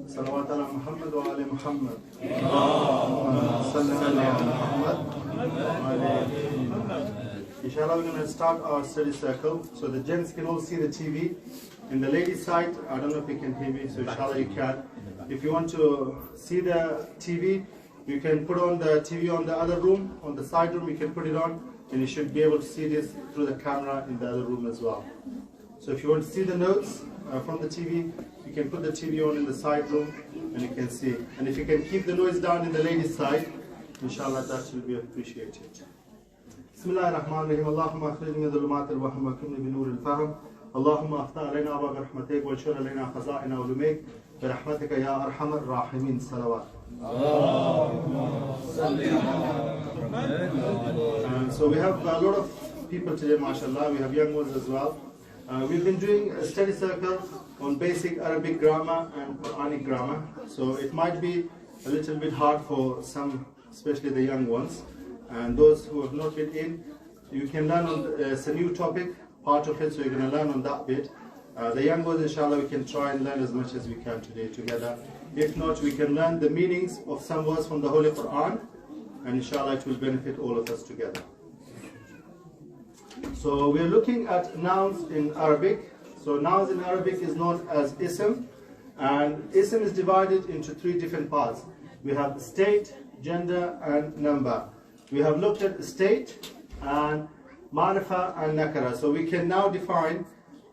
Salawat ala Muhammad wa ala Muhammad. Muhammad. Inshallah, we're going to start our study circle. So the gents can all see the TV. In the ladies' side, I don't know if you can hear me, so inshallah you can. If you want to see the TV, you can put on the TV on the other room, on the side room, you can put it on, and you should be able to see this through the camera in the other room as well. So if you want to see the notes from the TV, you can put the TV on in the side room, and you can see. And if you can keep the noise down in the ladies' side, inshallah that will be appreciated. Bismillah ar-Rahman ar-Rahim. Allahumma akhrijni min dhulumat al-wahm wa akrimni bi nur al-fahm. Allahumma aftah alayna abwaab rahmatik wa anshur alayna khaza'ina ulumik bi rahmatika ya arhamar rahimin. Salawat. So we have a lot of people today, mashallah. We have young ones as well. We've been doing a study circle on basic Arabic grammar and Qur'anic grammar. So it might be a little bit hard for some, especially the young ones. And those who have not been in, you can learn on, it's a new topic, part of it, so you're going to learn on that bit. The young ones, inshallah, we can try and learn as much as we can today together. If not, we can learn the meanings of some words from the Holy Quran, and inshallah it will benefit all of us together. So we're looking at nouns in Arabic. So nouns in Arabic is known as ism, and ism is divided into three different parts. We have state, gender, and number. We have looked at state and ma'rifa and nakara. So we can now define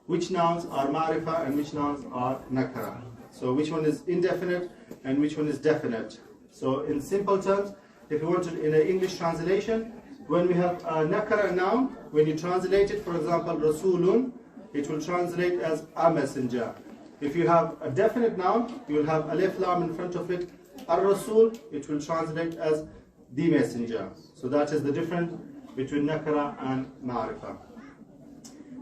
which nouns are ma'rifa and which nouns are nakara. So which one is indefinite and which one is definite. So in simple terms, if you want to, in an English translation, when we have a nakara noun, when you translate it, for example, Rasulun, it will translate as a messenger. If you have a definite noun, you will have alif lam in front of it. Ar-Rasul, it will translate as the messenger. So that is the difference between nakara and ma'rifa.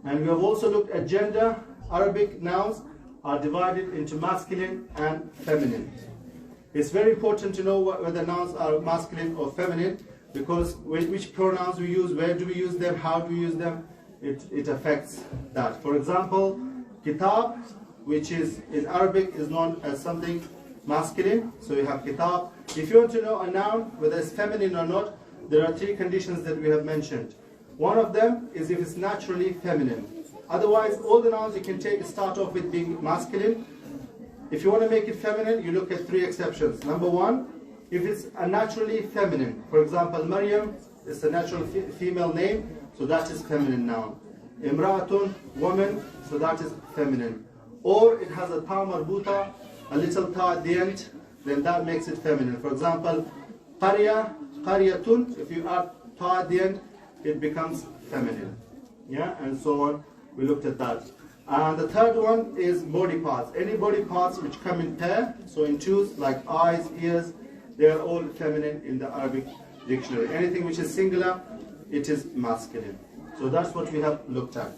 And we have also looked at gender. Arabic nouns are divided into masculine and feminine. It's very important to know whether nouns are masculine or feminine, because which pronouns we use, where do we use them, how do we use them, it affects that. For example, kitab, which is in Arabic is known as something masculine, so you have kitab. If you want to know a noun, whether it's feminine or not, there are three conditions that we have mentioned. One of them is if it's naturally feminine. Otherwise, all the nouns you can start off with being masculine. If you want to make it feminine, you look at three exceptions. Number one, if it's a naturally feminine. For example, Maryam is a natural female name, so that is feminine noun. Imra'atun, woman, so that is feminine. Or it has a ta marbuta, a little ta at the end, then that makes it feminine. For example, qarya, qaryatun, if you add ta at the end, it becomes feminine. Yeah, and so on. We looked at that. And the third one is body parts. Any body parts which come in pair, so in twos, like eyes, ears, they are all feminine in the Arabic dictionary. Anything which is singular, it is masculine. So that's what we have looked at.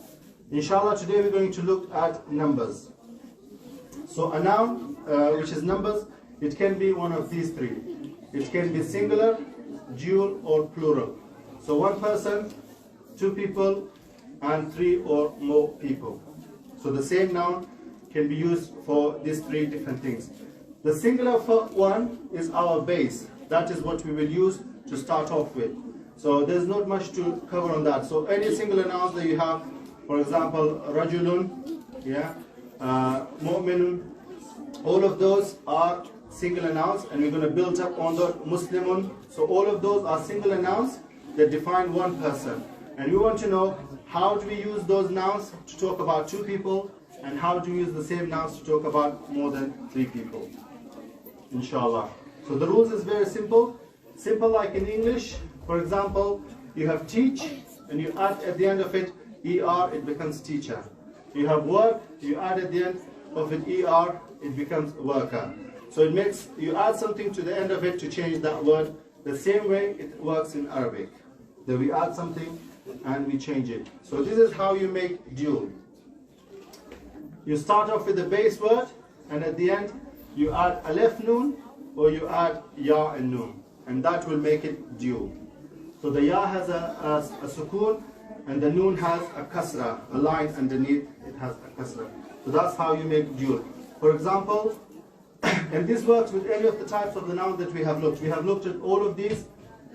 Inshallah, today we're going to look at numbers. So a noun, which is numbers, it can be one of these three. It can be singular, dual, or plural. So one person, two people, and three or more people. So the same noun can be used for these three different things. The singular one is our base. That is what we will use to start off with. So there's not much to cover on that. So any singular nouns that you have, for example, rajulun, yeah, mu'minun, all of those are singular nouns, and we're going to build up on the muslimun. So all of those are singular nouns that define one person. And we want to know how do we use those nouns to talk about two people, and how do we use the same nouns to talk about more than three people. Inshallah. So the rules is very simple. Simple like in English. For example, you have teach, and you add at the end of it ER, it becomes teacher. You have work, you add at the end of it ER, it becomes worker. So it makes, you add something to the end of it to change that word. The same way it works in Arabic. That we add something and we change it. So this is how you make dual. You start off with the base word, and at the end you add alif noon, or you add ya and noon, and that will make it dual. So the ya has a sukoon, and the noon has a kasra, a line underneath it has a kasra. So that's how you make dual. For example, And this works with any of the types of the noun that we have looked. We have looked at all of these.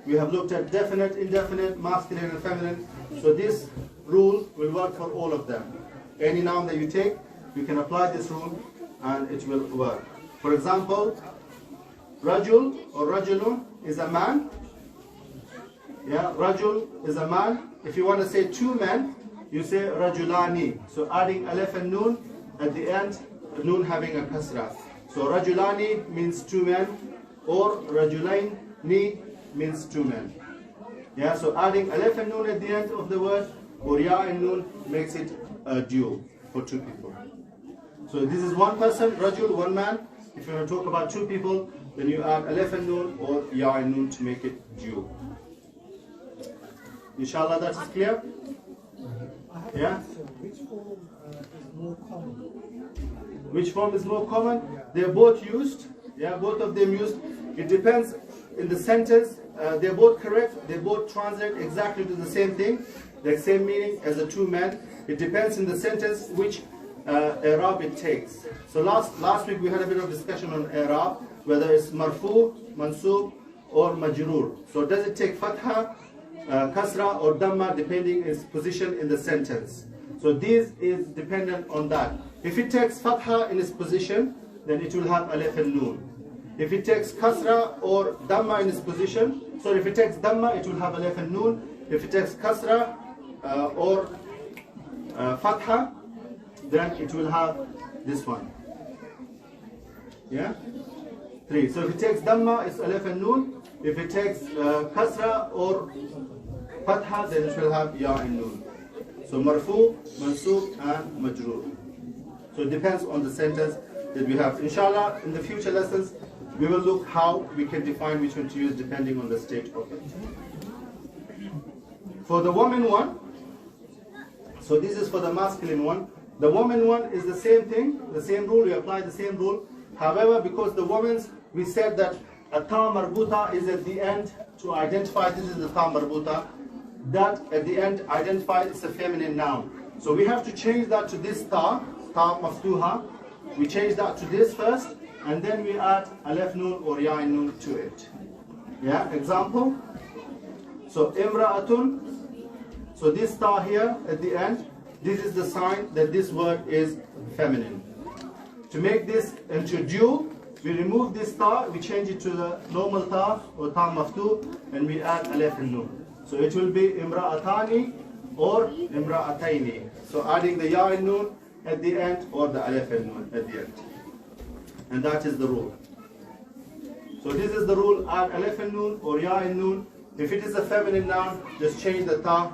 We have looked at definite, indefinite, masculine and feminine. So this rule will work for all of them. Any noun that you take, you can apply this rule and it will work. For example, Rajul or Rajulun is a man. Yeah, Rajul is a man. If you want to say two men, you say Rajulani. So adding alif and noon at the end, noon having a kasra. So Rajulani means two men, or Rajulaini means two men. Yeah, so adding alif and noon at the end of the word, or ya and noon makes it a dual for two people. So this is one person, Rajul, one man. If you want to talk about two people, then you add alif and noon or ya and noon to make it dual. Inshallah, that is clear? Yeah? Which form is more common? Which form is more common? They're both used. Yeah, both of them used. It depends in the sentence. They're both correct. They both translate exactly to the same thing, the same meaning as the two men. It depends in the sentence which i'rab it takes. So last week we had a bit of discussion on i'rab, whether it's marfu, mansub, or majroor. So does it take fatha, kasra, or dhamma, depending its position in the sentence. So this is dependent on that. If it takes fatha in its position, then it will have alif and noon. If it takes kasra or dhamma in its position, so if it takes dhamma, it will have alif and noon. If it takes kasra or fatha, then it will have this one. Yeah? 3. So if it takes dhamma, it's alif and noon. If it takes kasra or fatha, then it will have ya and noon. So marfu, mansub, and majroor. So it depends on the sentence that we have. Inshallah, in the future lessons, we will look how we can define which one to use depending on the state of it. For the woman one, so this is for the masculine one. The woman one is the same thing, the same rule, we apply the same rule. However, because the woman's, we said that a ta marbuta is at the end to identify this is the ta marbuta. That at the end identifies it's a feminine noun. So we have to change that to this ta maftuha. We change that to this first, and then we add alif noon or ya noon to it. Yeah, example. So imra'atun. So this ta here at the end, this is the sign that this word is feminine. To make this into dual, we remove this ta, we change it to the normal ta or ta maftu, and we add alif and noon. So it will be imra'atani or imra'ataini. So adding the ya and noon at the end or the alif and noon at the end. And that is the rule. So this is the rule, add alif and noon or ya and noon. If it is a feminine noun, just change the ta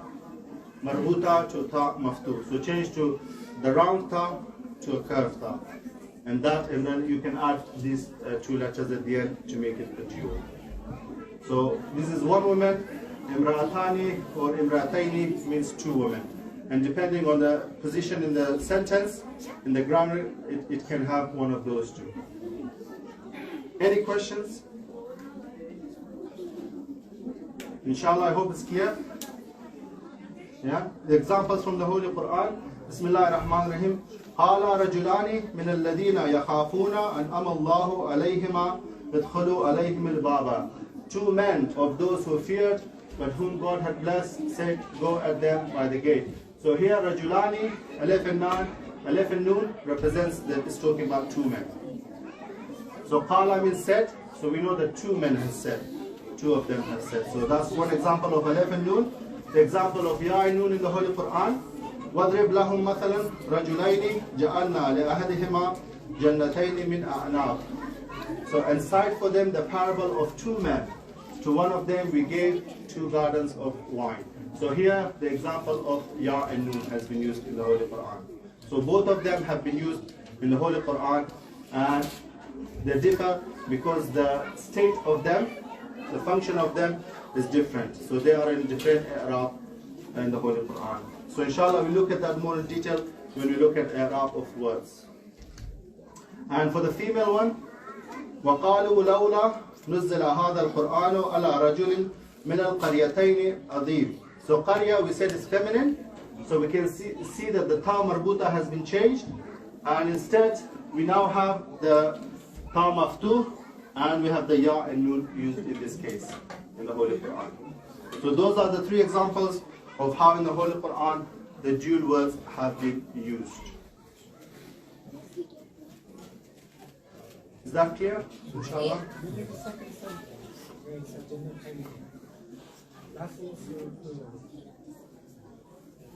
marbuta to ta maftu. So change to the round ta to a curved ta. And then you can add these two letters at the end to make it a dual. So this is one woman, imra'atani or imra'ataini means two women. And depending on the position in the sentence, in the grammar, it can have one of those two. Any questions? Inshallah, I hope it's clear. Yeah, the examples from the Holy Quran. Bismillah ar-Rahman ar-Rahim. قال رجلان من الذين يخافون أنعم الله عليهما ادخلوا عليهم الباب. Two men of those who feared, but whom God had blessed, said, go at them by the gate. So here, Rajulani, alif and noon represents that it's talking about two men. So qala means said, so we know that two men have said, two of them have said. So that's one example of alif and noon. The example of ya and noon in the Holy Quran. وَاضْرِبْ لَهُمْ مَثَلًا رَجُلَيْنِ جَعَلْنَا لِأَحَدِهِمَا جَنَّتَيْنِ مِنْ أَعْنَابٍ. So and cite for them the parable of two men. To one of them we gave two gardens of wine. So here the example of ya and noon has been used in the Holy Quran. So both of them have been used in the Holy Quran, and they differ because the state of them, the function of them is different. So they are in different i'rab in the Holy Quran. So inshallah we'll look at that more in detail when we look at i'rab of words. And for the female one, وَقَالُوا لَوْلَا نُزِّلَ هَذَا الْقُرْآنُ عَلَى رَجُلٍ مِنَ الْقَرْيَتَيْنِ عَظِيمٍ. So qarya we said is feminine, so we can see that the ta marbuta has been changed, and instead we now have the ta maftuh, and we have the ya and nun used in this case in the Holy Quran. So those are the three examples of how in the Holy Quran the dual words have been used. Is that clear? Inshallah. We did the second sentence where it said Jannatayn. That's also plural.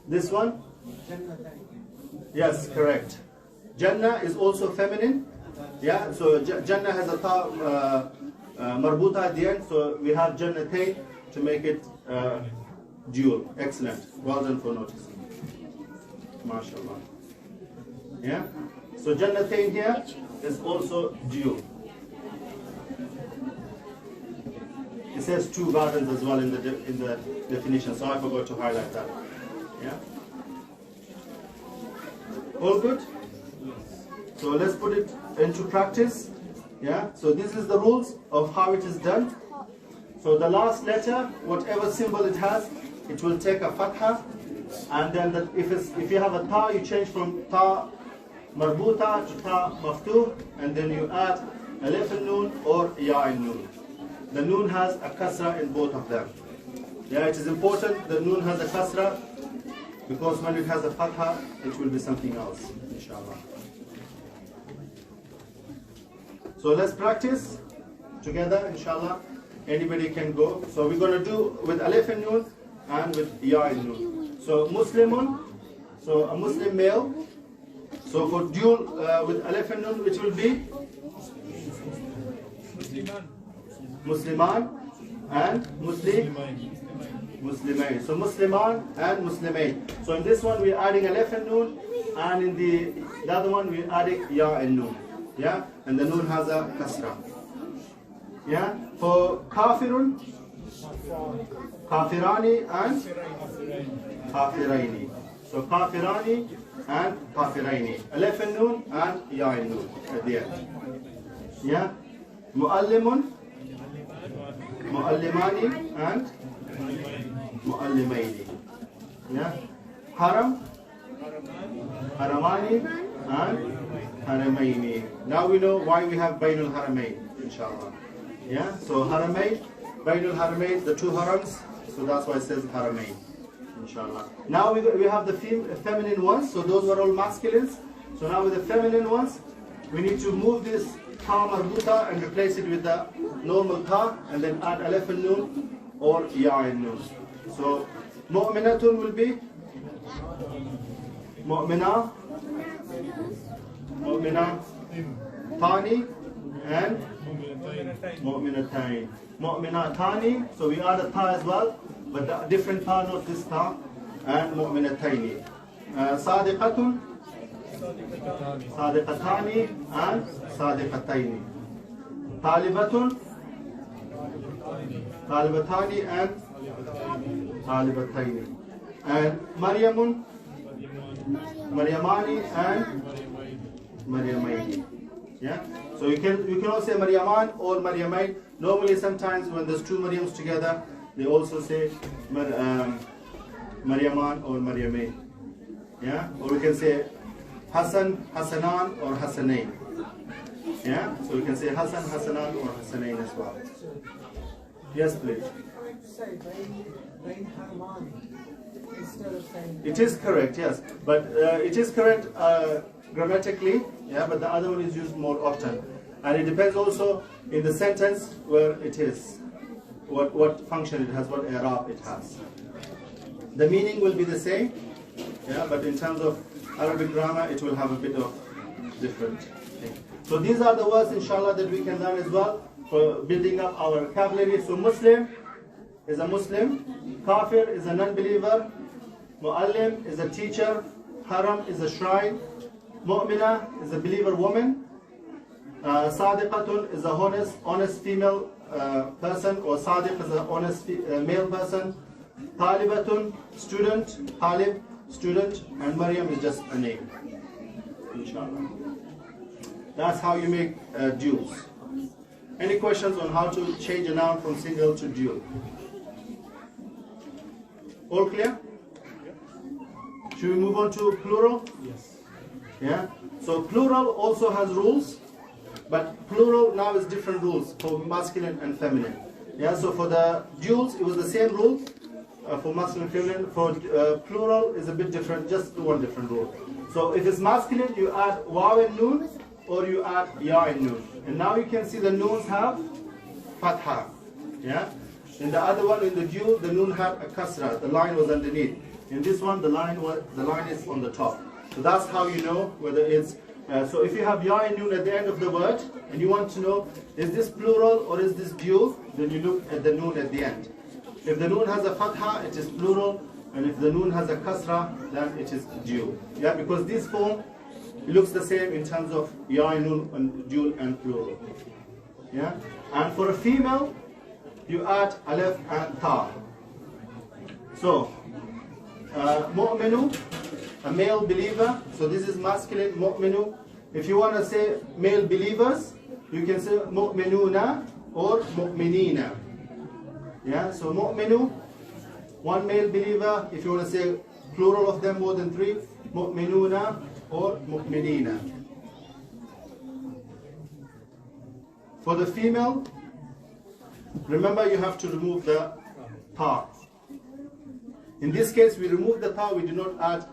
This one? Jannatayn. Yes, correct. Jannah is also feminine. Yeah, so Jannah has a ta marbuta at the end, so we have Jannatayn to make it dual. Excellent. Well done for noticing. MashaAllah. Yeah? So Jannatayn here is also dual. It says two gardens as well in the definition, so I forgot to highlight that. Yeah? All good? So let's put it into practice. Yeah? So this is the rules of how it is done. So the last letter, whatever symbol it has, it will take a fatha, and then if you have a ta, you change from ta marbuta to ta maftuh, and then you add alif and noon or ya and noon. The noon has a kasra in both of them. Yeah, it is important the noon has a kasra, because when it has a fatha, it will be something else, inshallah. So let's practice together, inshallah. Anybody can go. So we're going to do with alif and noon and with ya and noon. So Muslimun, so a Muslim male. So for dual with alif and noon, which will be Musliman and Muslimain. So Musliman and Muslimain. So in this one we're adding alif and noon, and in the other one we're adding ya and noon. Yeah, and the noon has a kasra. Yeah, for kafirun, kafirani and kafiraini. So kafirani and kafiraini. Alif and noon and ya and noon at the end. Yeah, muallimun, muallimani and muallimaini. Yeah, haram, haramani and haramaini. Now we know why we have bainul haramain, inshallah. Yeah, so haramain, bainul haramain, the two harams, so that's why it says haramain, inshallah. Now we have the feminine ones, so those were all masculines. So now with the feminine ones, we need to move this ta marbuta and replace it with the normal ta, and then add alif and noon or ya and noon. So mu'minatun will be mu'mina, mu'mina, tani and mu'minatain. Mu'minatani, so we add a ta as well, but the different ta, not this ta, and mu'minataini. Sadiqatun, sadiqatani and sadiqataini. Talibatun, talibatani and talibataini. And Maryamun, Maryamani and Maryamaini. Yeah. So you can also say Maryaman or Maryamain. Normally, sometimes when there's two Maryams together, they also say Maryaman or Maryamain. Yeah. Or we can say Hassan, Hassanan or Hassanain. Yeah. So we can say Hassan, Hassanan or Hassanain as well. Yes, please. Correct to say Bain Haramani instead of saying. It is correct, yes, but it is correct grammatically, yeah, but the other one is used more often, and it depends also in the sentence where it is, what function it has, what i'rab it has. The meaning will be the same, yeah, but in terms of Arabic grammar, it will have a bit of different thing. So these are the words, inshallah, that we can learn as well for building up our vocabulary. So Muslim is a Muslim, Kafir is a non-believer, Mu'allim is a teacher, Haram is a shrine, Mu'mina is a believer woman, Sadiqatun is a honest female person, or Sadiq is a honest male person, Talibatun, student, Talib, student, and Maryam is just a name, inshallah. That's how you make duals. Any questions on how to change a noun from single to dual? All clear? Should we move on to plural? Yes. Yeah. So plural also has rules. But plural now is different rules for masculine and feminine. Yeah, so for the duals, it was the same rule for masculine and feminine. For plural, is a bit different, just one different rule. So if it's masculine, you add waw and noon, or you add ya and noon. And now you can see the noons have fatha. Yeah. In the other one, in the dual, the noon had a kasra. The line was underneath. In this one, the line is on the top. So that's how you know whether it's. So if you have ya and noon at the end of the word, and you want to know is this plural or is this dual, then you look at the noon at the end. If the noon has a fatha, it is plural, and if the noon has a kasra, then it is dual. Yeah, because this form it looks the same in terms of ya and noon and dual and plural. Yeah, and for a female, you add alif and ta. So mu'minu, a male believer. So this is masculine mu'minu. If you want to say male believers, you can say mu'minuna or mu'minina. Yeah, so mu'minu, one male believer. If you want to say plural of them, more than three, mu'minuna or mu'minina. For the female, remember you have to remove the ta. In this case, we remove the ta, we do not add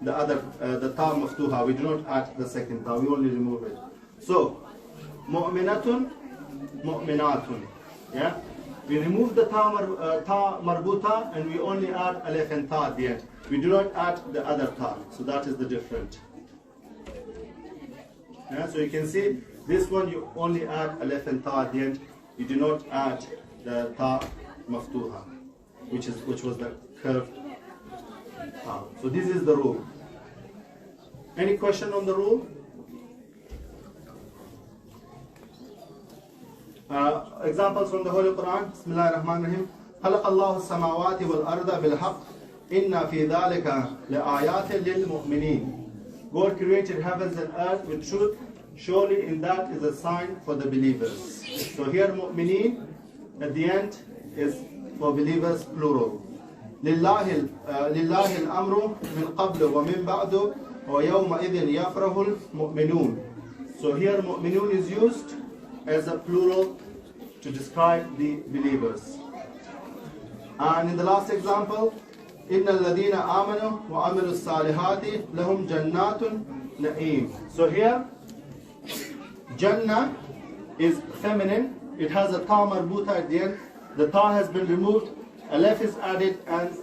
the other, the ta maftuha, we do not add the second ta, we only remove it. So, mu'minatun, mu'minatun. Yeah? We remove the ta marbuta and we only add alif and ta at the end. We do not add the other ta, so that is the difference. Yeah? So you can see, this one you only add alif and ta at the end. You do not add the ta maftuha, which was the curved ta. So this is the rule. Any question on the rule? Examples from the Holy Quran. Bismillahir Rahmanir Rahim. خلق الله السماوات والأرض بالحق إن في ذلك لآيات للمؤمنين. God created heavens and earth with truth. Surely in that is a sign for the believers. So here mu'mineen at the end is for believers plural. لله الأمر من قبل ومن بعد ويومئذ يفرح المؤمنون. So here mu'minun is used as a plural to describe the believers. And in the last example, إن الذين آمنوا وعملوا الصالحات لهم جنات نعيم. So here Jannah is feminine. It has a ta marbuta at the end. The ta has been removed. Alif is added and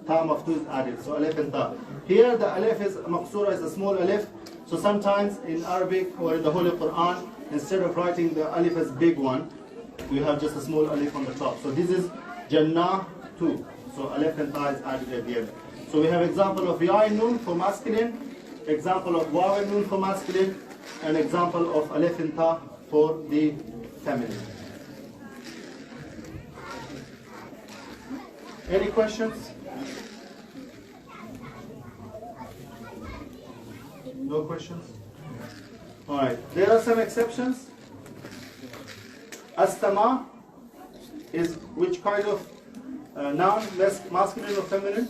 ta maftu is added. So alif and ta. Here the alif is maqsura, is a small alif. So sometimes in Arabic or in the Holy Quran, instead of writing the alif as big one, we have just a small alif on the top. So this is Jannah 2. So alif and ta is added at the end. So we have example of ya and nun for masculine, example of waw and nun for masculine, an example of alif and ta for the feminine. Any questions? No questions? Alright, there are some exceptions. Astama is which kind of noun, masculine or feminine?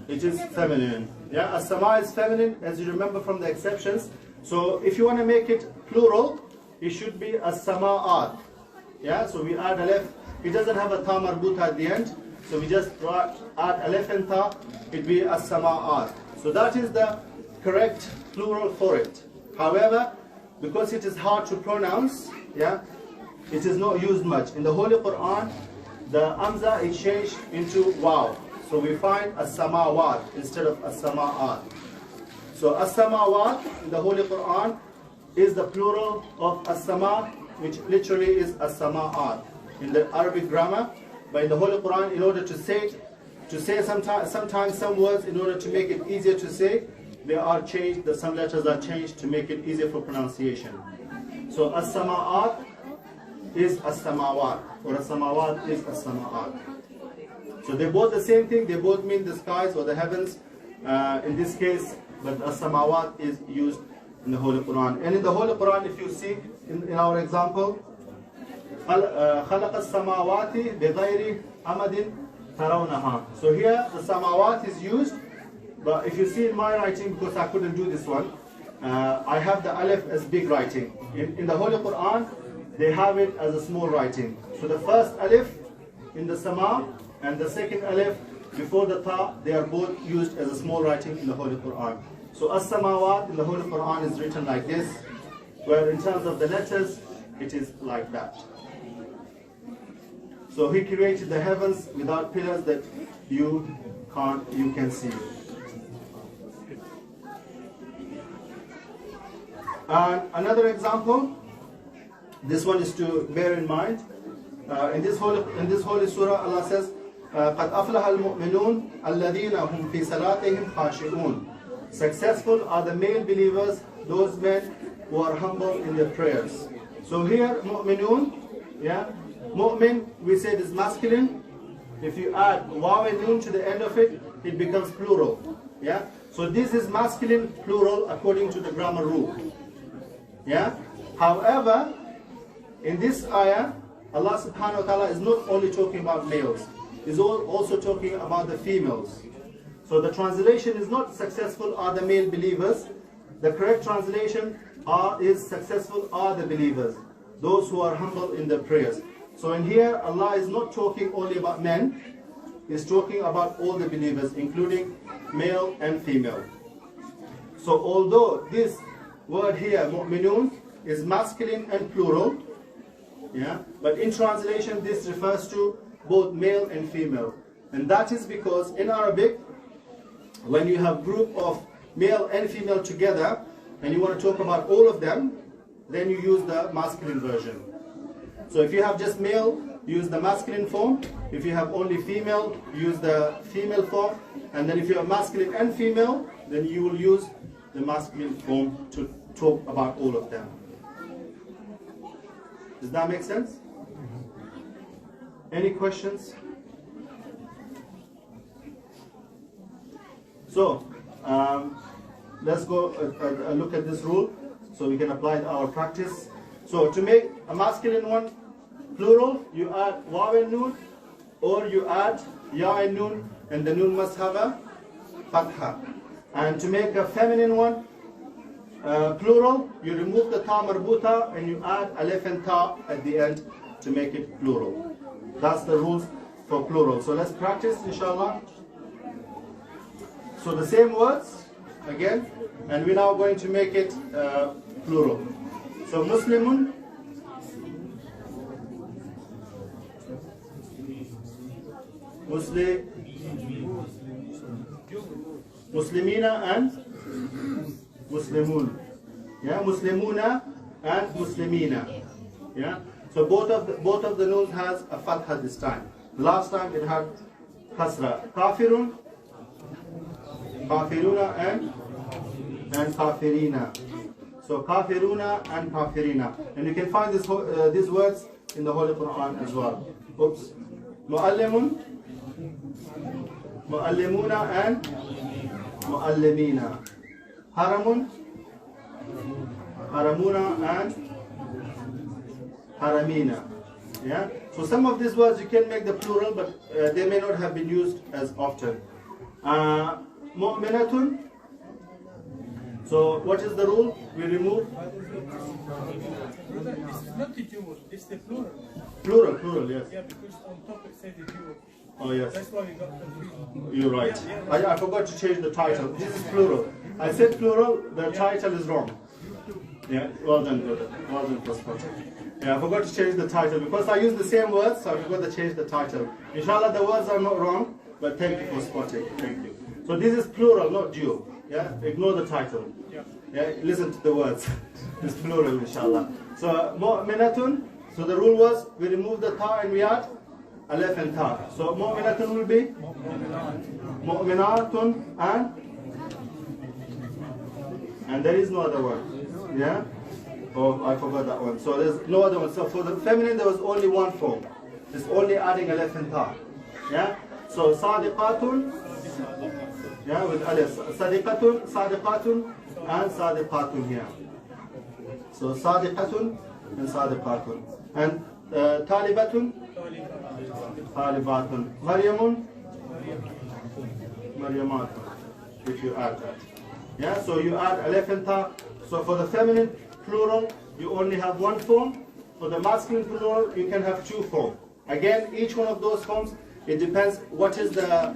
It is feminine. Yeah, as-sama is feminine, as you remember from the exceptions. So if you want to make it plural, it should be as-sama'at. Yeah, so we add alif. It doesn't have a ta marbuta at the end, so we just add alif and ta. It be as-sama'at. So that is the correct plural for it. However, because it is hard to pronounce, yeah, it is not used much. In the Holy Quran, the amza is changed into waw. So we find as-samawat instead of as-sama'at. So as-samawat in the Holy Quran is the plural of as-sama, which literally is as-sama'at in the Arabic grammar. But in the Holy Quran, in order to say sometimes some words, in order to make it easier to say, they are changed, some letters are changed to make it easier for pronunciation. So as-sama'at is as-samawat, or as-samawat is as-sama'at. So they both the same thing, they both mean the skies or the heavens in this case, but as-samawat is used in the Holy Quran. And in the Holy Quran, if you see in our example, خَلَقَ السَّمَاوَاتِ بِغَيْرِ أَمَدٍ تَرَوْنَهَا. So here the samawat is used, but if you see in my writing, because I couldn't do this one, I have the alif as big writing. In the Holy Quran, they have it as a small writing. So the first alif in the sama and the second alif before the ta, they are both used as a small writing in the Holy Quran. So as-samawat in the Holy Quran is written like this, where in terms of the letters, it is like that. So he created the heavens without pillars that you can see. And another example, this one is to bear in mind. In this holy surah, Allah says, قَدْ أَفْلَحَ الْمُؤْمِنُونَ الَّذِينَ هُمْ فِي صَلَاتِهِمْ خَاشِعُونَ. Successful are the male believers, those men who are humble in their prayers. So here, mu'minun, yeah, mu'min we said is masculine. If you add waw and nun to the end of it, it becomes plural. Yeah. So this is masculine plural according to the grammar rule. Yeah. However, in this ayah, Allah subhanahu wa ta'ala is not only talking about males, He's also talking about the females. So the translation is not successful are the male believers. The correct translation is successful are the believers, those who are humble in their prayers. So in here, Allah is not talking only about men, He's talking about all the believers, including male and female. So although this word here, mu'minun, is masculine and plural, yeah, but in translation this refers to both male and female. And that is because in Arabic, when you have group of male and female together, and you want to talk about all of them, then you use the masculine version. So if you have just male, use the masculine form. If you have only female, use the female form. And then if you have masculine and female, then you will use the masculine form to talk about all of them. Does that make sense? Any questions? So, let's go look at this rule so we can apply it to our practice. So, to make a masculine one plural, you add waw and noon, or you add ya and noon, and the noon must have a fatha. And to make a feminine one plural, you remove the ta marbuta and you add alif and ta at the end to make it plural. That's the rules for plural. So let's practice, inshallah. So the same words again, and we're now going to make it plural. So Muslimun, Muslimina and Muslimun. Yeah, Muslimuna and Muslimina. Yeah. So both of the noons has a fatha this time. Last time it had kasra. Kafirun, kafiruna and kafirina. So kafiruna and kafirina. And you can find these words in the Holy Quran as well. Oops. Muallimun, muallimuna and muallimina. Haramun, haramuna and haramina. Yeah. So some of these words you can make the plural, but they may not have been used as often. Mu'minatun. So what is the rule? We remove. This is not the jumhur, it's the plural. Plural, yes. Yeah, because on top it said the jumhur. Oh yes. That's why we got confused. You're right. Yeah. I forgot to change the title. This is plural. I said plural. The title is wrong. Yeah. Well done, brother. Well done, Prosper. Yeah, I forgot to change the title because I used the same words, so I forgot to change the title. Inshallah, the words are not wrong, but thank you for spotting. Thank you. So this is plural, not dual. Yeah. Ignore the title. Yeah. Listen to the words. It's plural, inshallah. So mu'minatun. So the rule was we remove the ta and we add alif and ta. So mu'minatun will be mu'minatun and there is no other one. Yeah. Oh, I forgot that one. So there's no other one. So for the feminine, there was only one form. It's only adding alif and ta. Yeah. So sadiqatun. Yeah, with alif. Sadiqatun, and sadiqatun here. So sadiqatun and sadiqatun. And talibatun, talibatun. Maryamun, maryamatun. If you add that. Yeah. So you add alif and ta So for the feminine plural, you only have one form. For the masculine plural, you can have two forms. Again, each one of those forms, it depends what is the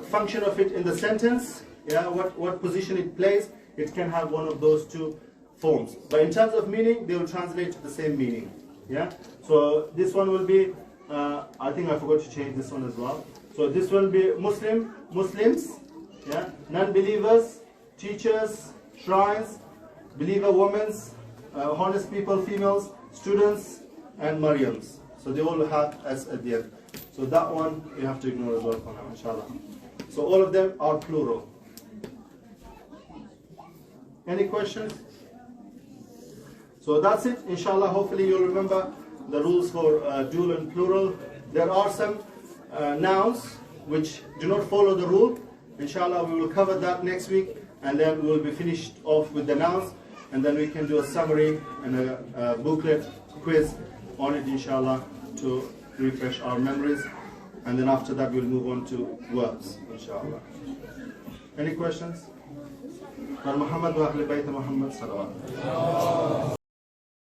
function of it in the sentence, yeah, what position it plays. It can have one of those two forms. But in terms of meaning, they will translate to the same meaning. Yeah. So this one will be, I think I forgot to change this one as well. So this will be Muslims, yeah, non-believers, teachers, shrines, believer women's, honest people, females, students, and Maryams. So they all have S at the end. So that one you have to ignore as well for now, inshallah. So all of them are plural. Any questions? So that's it, inshallah. Hopefully you'll remember the rules for dual and plural. There are some nouns which do not follow the rule. Inshallah, we will cover that next week, and then we will be finished off with the nouns, and then we can do a summary and a booklet quiz on it, inshallah, to refresh our memories. And then after that, we'll move on to verbs, inshallah. Any questions? Muhammad wa Ahl Bayt Muhammad salawat.